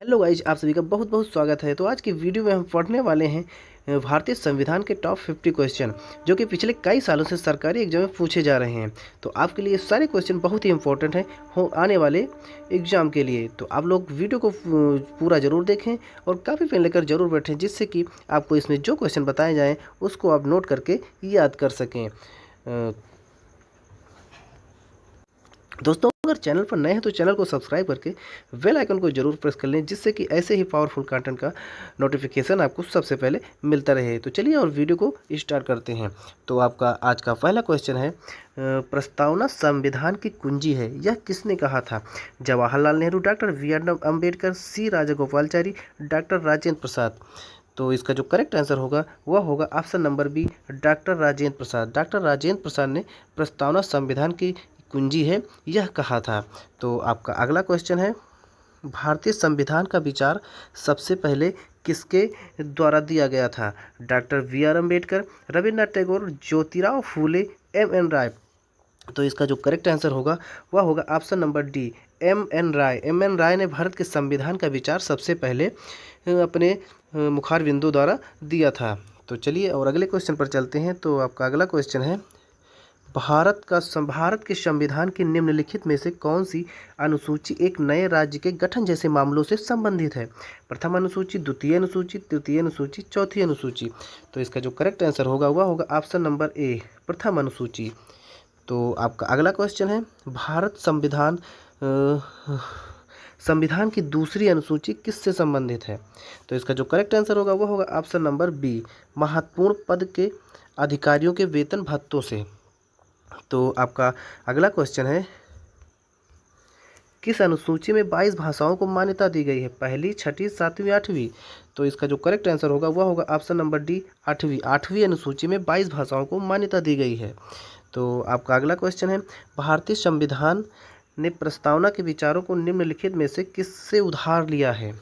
Hello guys, आप सभी का बहुत बहुत स्वागत है। तो आज की वीडियो में हम पढ़ने वाले हैं भारतीय संविधान के टॉप 50 क्वेश्चन जो कि पिछले कई सालों से सरकारी एग्जाम में पूछे जा रहे हैं। तो आपके लिए सारे क्वेश्चन बहुत ही इंपॉर्टेंट हैं हो आने वाले एग्जाम के लिए। तो आप लोग वीडियो को पूरा ज़रूर देखें और काफ़ी पेन लेकर ज़रूर बैठें, जिससे कि आपको इसमें जो क्वेश्चन बताए जाएँ उसको आप नोट करके याद कर सकें। दोस्तों, अगर चैनल पर नए हैं तो चैनल को सब्सक्राइब करके बेल आइकन को जरूर प्रेस कर लें, जिससे कि ऐसे ही पावरफुल कंटेंट का नोटिफिकेशन आपको सबसे पहले मिलता रहे। तो चलिए और वीडियो को स्टार्ट करते हैं। तो आपका आज का पहला क्वेश्चन है, प्रस्तावना संविधान की कुंजी है, यह किसने कहा था? Jawaharlal Nehru, doctor B R. Ambedkar, C Rajagopalachari, doctor Rajendra Prasad. तो इसका जो करेक्ट आंसर होगा वह होगा option number B, doctor Rajendra Prasad. Doctor Rajendra Prasad ने प्रस्तावना संविधान की कुंजी है यह कहा था। तो आपका अगला क्वेश्चन है, भारतीय संविधान का विचार सबसे पहले किसके द्वारा दिया गया था? Doctor B R. Ambedkar, Rabindranath Tagore, Jyotirao Phule, M N. Roy. तो इसका जो करेक्ट आंसर होगा वह होगा option number D, M N. Roy. M N. Roy ने भारत के संविधान का विचार सबसे पहले अपने मुखारबिंदु द्वारा दिया था। तो चलिए और अगले क्वेश्चन पर चलते हैं। तो आपका अगला क्वेश्चन है, भारत के संविधान की निम्नलिखित में से कौन सी अनुसूची एक नए राज्य के गठन जैसे मामलों से संबंधित है? प्रथम अनुसूची, द्वितीय अनुसूची, तृतीय अनुसूची, चौथी अनुसूची। तो इसका जो करेक्ट आंसर होगा वह होगा ऑप्शन नंबर ए, प्रथम अनुसूची। तो आपका अगला क्वेश्चन है, भारत संविधान की दूसरी अनुसूची किससे संबंधित है? तो इसका जो करेक्ट आंसर होगा वह होगा ऑप्शन नंबर बी, महत्वपूर्ण पद के अधिकारियों के वेतन भत्तों से। तो आपका अगला क्वेश्चन है, किस अनुसूची में 22 भाषाओं को मान्यता दी गई है? पहली, छठी, सातवीं, आठवीं। तो इसका जो करेक्ट आंसर होगा वह होगा ऑप्शन नंबर डी, आठवीं अनुसूची में 22 भाषाओं को मान्यता दी गई है। तो आपका अगला क्वेश्चन है, भारतीय संविधान ने प्रस्तावना के विचारों को निम्नलिखित में से किससे उधार लिया है?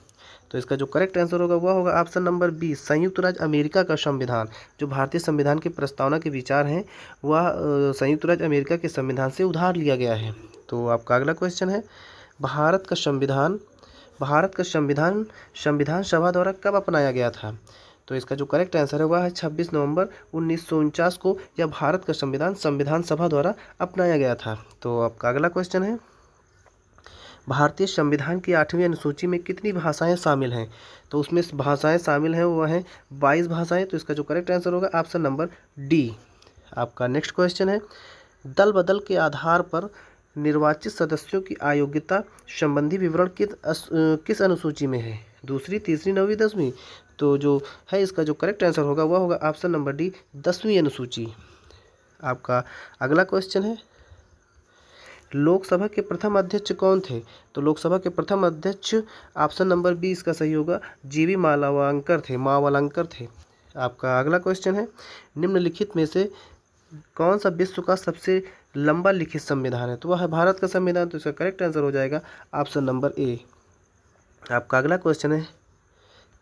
तो इसका जो करेक्ट आंसर होगा वह होगा ऑप्शन नंबर बी, संयुक्त राज्य अमेरिका का संविधान। जो भारतीय संविधान की प्रस्तावना के विचार हैं वह संयुक्त राज्य अमेरिका के संविधान से उधार लिया गया है। तो आपका अगला क्वेश्चन है, भारत का संविधान संविधान सभा द्वारा कब अपनाया गया था? तो इसका जो करेक्ट आंसर है वह है 26 नवंबर 1949 को यह भारत का संविधान संविधान सभा द्वारा अपनाया गया था। तो आपका अगला क्वेश्चन है, भारतीय संविधान की 8वीं अनुसूची में कितनी भाषाएं शामिल हैं? तो उसमें भाषाएं शामिल हैं वह हैं 22 भाषाएं। तो इसका जो करेक्ट आंसर होगा ऑप्शन नंबर डी। आपका नेक्स्ट क्वेश्चन है, दल बदल के आधार पर निर्वाचित सदस्यों की अयोग्यता संबंधी विवरण किस अनुसूची में है? दूसरी, तीसरी, नौवीं, 10वीं। तो जो है इसका जो करेक्ट आंसर होगा वह होगा ऑप्शन नंबर डी, 10वीं अनुसूची। आपका अगला क्वेश्चन है, लोकसभा के प्रथम अध्यक्ष कौन थे? तो लोकसभा के प्रथम अध्यक्ष ऑप्शन नंबर बी इसका सही होगा, जी.वी. मावलंकर थे। आपका अगला क्वेश्चन है, निम्नलिखित में से कौन सा विश्व का सबसे लंबा लिखित संविधान है? तो वह है भारत का संविधान। तो इसका करेक्ट आंसर हो जाएगा ऑप्शन नंबर ए। आपका अगला क्वेश्चन है,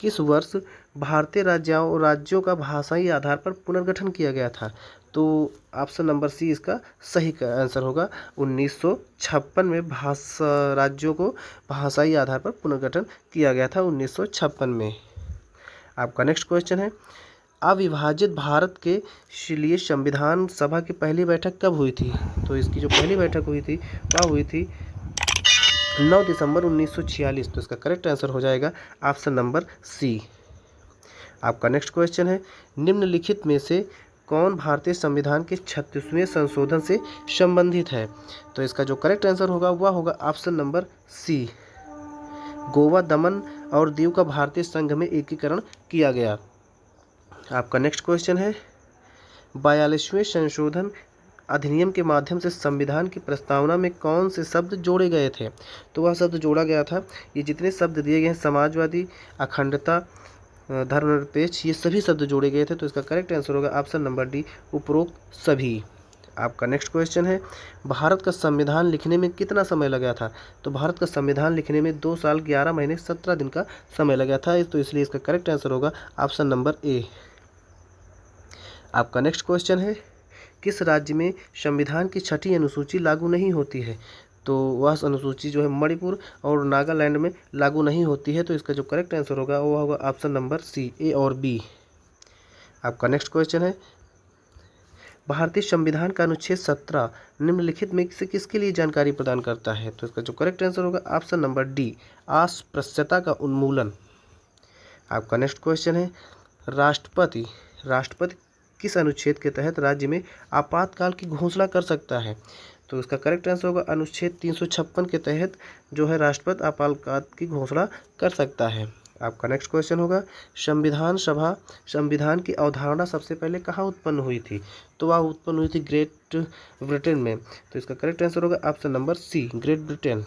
किस वर्ष भारतीय राज्यों का भाषाई आधार पर पुनर्गठन किया गया था? तो ऑप्शन नंबर सी इसका सही का आंसर होगा, 1956 में राज्यों को भाषाई आधार पर पुनर्गठन किया गया था 1956 में। आपका नेक्स्ट क्वेश्चन है, अविभाजित भारत के लिए संविधान सभा की पहली बैठक कब हुई थी? तो इसकी जो पहली बैठक हुई थी वह हुई थी 9 दिसंबर 1946। तो इसका करेक्ट आंसर हो जाएगा ऑप्शन नंबर सी। आपका नेक्स्ट क्वेश्चन है, निम्नलिखित में से कौन भारतीय संविधान के 36वें संशोधन से संबंधित है? तो इसका जो करेक्ट आंसर होगा वह होगा ऑप्शन नंबर सी, गोवा, दमन और दीव का भारतीय संघ में एकीकरण किया गया। आपका नेक्स्ट क्वेश्चन है, 42वें संशोधन अधिनियम के माध्यम से संविधान की प्रस्तावना में कौन से शब्द जोड़े गए थे? तो वह शब्द जोड़ा गया था, ये जितने शब्द दिए गए हैं, समाजवादी, अखंडता, धर्मनिरपेक्ष, ये सभी शब्द जोड़े गए थे। तो इसका करेक्ट आंसर होगा ऑप्शन नंबर डी, उपरोक्त सभी। आपका नेक्स्ट क्वेश्चन है, भारत का संविधान लिखने में कितना समय लगा था? तो भारत का संविधान लिखने में 2 साल 11 महीने 17 दिन का समय लगा था। तो इसलिए इसका करेक्ट आंसर होगा ऑप्शन नंबर ए। आपका नेक्स्ट क्वेश्चन है, किस राज्य में संविधान की 6ठी अनुसूची लागू नहीं होती है? तो वह अनुसूची जो है मणिपुर और नागालैंड में लागू नहीं होती है। तो इसका जो करेक्ट आंसर होगा वो होगा ऑप्शन नंबर सी, ए और बी। आपका नेक्स्ट क्वेश्चन है, भारतीय संविधान का अनुच्छेद 17 निम्नलिखित में से किसके लिए जानकारी प्रदान करता है? तो इसका जो करेक्ट आंसर होगा ऑप्शन नंबर डी, अस्पृश्यता का उन्मूलन। आपका नेक्स्ट क्वेश्चन है, राष्ट्रपति राष्ट्रपति किस अनुच्छेद के तहत राज्य में आपातकाल की घोषणा कर सकता है? तो इसका करेक्ट आंसर होगा अनुच्छेद 356 के तहत जो है राष्ट्रपति आपातकाल की घोषणा कर सकता है। आपका नेक्स्ट क्वेश्चन होगा, संविधान की अवधारणा सबसे पहले कहाँ उत्पन्न हुई थी? तो वह उत्पन्न हुई थी ग्रेट ब्रिटेन में। तो इसका करेक्ट आंसर होगा option number C, Great Britain.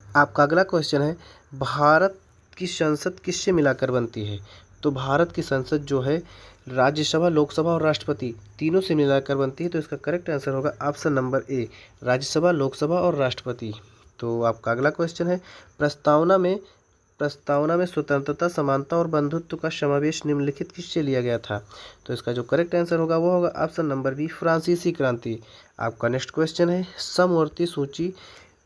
आपका अगला क्वेश्चन है, भारत की संसद किससे मिलाकर बनती है? तो भारत की संसद जो है राज्यसभा, लोकसभा और राष्ट्रपति तीनों से मिलाकर बनती है। तो इसका करेक्ट आंसर होगा ऑप्शन नंबर ए, राज्यसभा, लोकसभा और राष्ट्रपति। तो आपका अगला क्वेश्चन है, प्रस्तावना में स्वतंत्रता, समानता और बंधुत्व का समावेश निम्नलिखित किससे लिया गया था? तो इसका जो करेक्ट आंसर होगा वो होगा ऑप्शन नंबर बी, फ्रांसीसी क्रांति। आपका नेक्स्ट क्वेश्चन है, समवर्ती सूची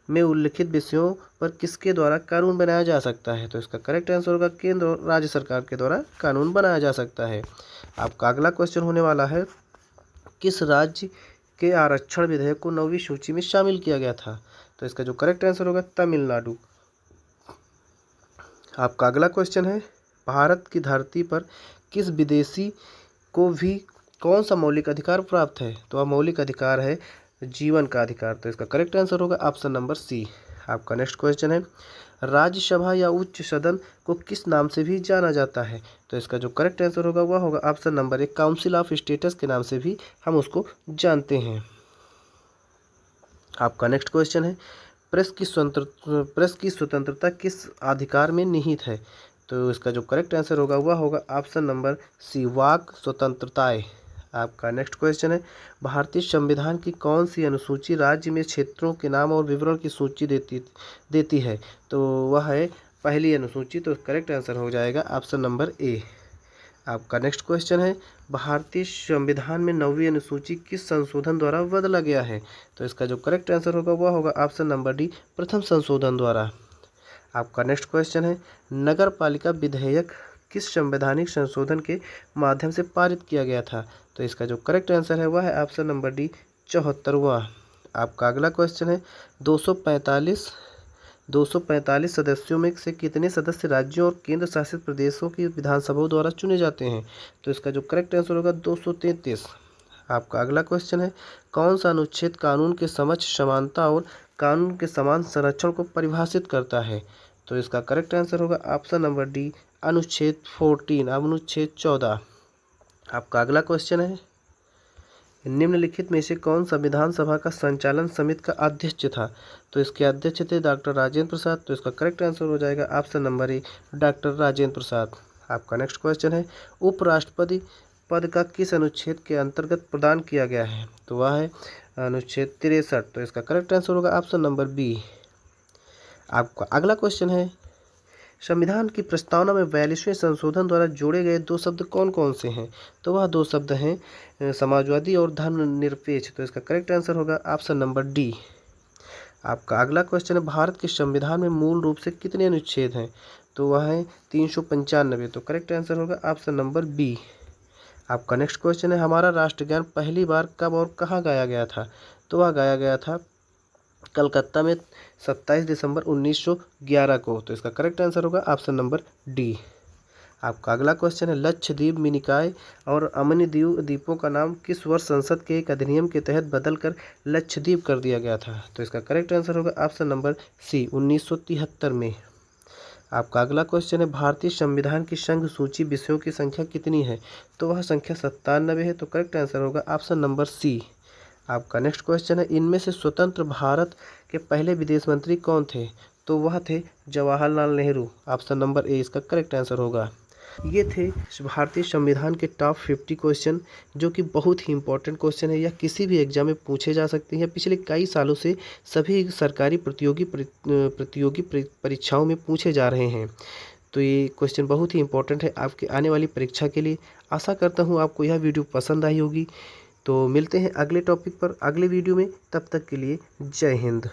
में उल्लिखित विषयों पर किसके द्वारा कानून बनाया जा सकता है? तो इसका करेक्ट आंसर होगा केंद्र और राज्य सरकार के द्वारा कानून बनाया जा सकता है। आपका अगला क्वेश्चन होने वाला है, किस राज्य के आरक्षण विधेयक को 9वीं सूची में शामिल किया गया था? तो इसका जो करेक्ट आंसर होगा तमिलनाडु। आपका अगला क्वेश्चन है, भारत की धरती पर किस विदेशी को भी कौन सा मौलिक अधिकार प्राप्त है? तो वह मौलिक अधिकार है जीवन का अधिकार। तो इसका करेक्ट आंसर होगा ऑप्शन नंबर सी। आपका नेक्स्ट क्वेश्चन है, राज्यसभा या उच्च सदन को किस नाम से भी जाना जाता है? तो इसका जो करेक्ट आंसर होगा वह होगा option number A, council of states के नाम से भी हम उसको जानते हैं। आपका नेक्स्ट क्वेश्चन है, प्रेस की स्वतंत्रता किस अधिकार में निहित है? तो इसका जो करेक्ट आंसर होगा वह होगा ऑप्शन नंबर सी, वाक स्वतंत्रताएं। आपका नेक्स्ट क्वेश्चन है, भारतीय संविधान की कौन सी अनुसूची राज्य में क्षेत्रों के नाम और विवरण की सूची देती है? तो वह है पहली अनुसूची। तो करेक्ट आंसर हो जाएगा ऑप्शन नंबर ए। आपका नेक्स्ट क्वेश्चन है, भारतीय संविधान में 9वीं अनुसूची किस संशोधन द्वारा बदला गया है? तो इसका जो करेक्ट आंसर होगा वह होगा ऑप्शन नंबर डी, प्रथम संशोधन द्वारा। आपका नेक्स्ट क्वेश्चन है, नगर पालिका विधेयक किस संवैधानिक संशोधन के माध्यम से पारित किया गया था? तो इसका जो करेक्ट आंसर है वह है ऑप्शन नंबर डी, 74वां। आपका अगला क्वेश्चन है, 245 सदस्यों में से कितने सदस्य राज्यों और केंद्र शासित प्रदेशों की विधानसभाओं द्वारा चुने जाते हैं? तो इसका जो करेक्ट आंसर होगा 233। आपका अगला क्वेश्चन है, कौन सा अनुच्छेद कानून के समक्ष समानता और कानून के समान संरक्षण को परिभाषित करता है? तो इसका करेक्ट आंसर होगा ऑप्शन नंबर डी, अनुच्छेद 14। आपका अगला क्वेश्चन है, निम्नलिखित में से कौन सा विधानसभा का संचालन समिति का अध्यक्ष था? तो इसके अध्यक्ष थे डॉक्टर राजेंद्र प्रसाद। तो इसका करेक्ट आंसर हो जाएगा option number A, doctor Rajendra Prasad. आपका नेक्स्ट क्वेश्चन है, उपराष्ट्रपति पद का किस अनुच्छेद के अंतर्गत प्रदान किया गया है? तो वह है अनुच्छेद 63। तो इसका करेक्ट आंसर होगा ऑप्शन नंबर बी। आपका अगला क्वेश्चन है, संविधान की प्रस्तावना में 42वें संशोधन द्वारा जोड़े गए 2 शब्द कौन कौन से हैं? तो वह 2 शब्द हैं समाजवादी और धर्मनिरपेक्ष। तो इसका करेक्ट आंसर होगा ऑप्शन नंबर डी। आपका अगला क्वेश्चन है, भारत के संविधान में मूल रूप से कितने अनुच्छेद हैं? तो वह है 395। तो करेक्ट आंसर होगा ऑप्शन नंबर बी। आपका नेक्स्ट क्वेश्चन है, हमारा राष्ट्रगान पहली बार कब और कहाँ गाया गया था? तो वह गाया गया था कलकत्ता में 27 दिसंबर 1911 को। तो इसका करेक्ट आंसर होगा ऑप्शन नंबर डी। आपका अगला क्वेश्चन है, लक्षद्वीप, मिनिकॉय और अमनी द्वीपों का नाम किस वर्ष संसद के एक अधिनियम के तहत बदलकर लक्षद्वीप कर दिया गया था? तो इसका करेक्ट आंसर होगा ऑप्शन नंबर सी, 1973 में। आपका अगला क्वेश्चन है, भारतीय संविधान की संघ सूची विषयों की संख्या कितनी है? तो वह संख्या 97 है। तो करेक्ट आंसर होगा ऑप्शन नंबर सी। आपका नेक्स्ट क्वेश्चन है, इनमें से स्वतंत्र भारत के पहले विदेश मंत्री कौन थे? तो वह थे जवाहरलाल नेहरू। ऑप्शन नंबर ए इसका करेक्ट आंसर होगा। ये थे भारतीय संविधान के टॉप 50 क्वेश्चन, जो कि बहुत ही इंपॉर्टेंट क्वेश्चन है। यह किसी भी एग्जाम में पूछे जा सकते हैं। पिछले कई सालों से सभी सरकारी प्रतियोगी परीक्षाओं में पूछे जा रहे हैं। तो ये क्वेश्चन बहुत ही इंपॉर्टेंट है आपके आने वाली परीक्षा के लिए। आशा करता हूँ आपको यह वीडियो पसंद आई होगी। तो मिलते हैं अगले टॉपिक पर अगले वीडियो में, तब तक के लिए जय हिंद।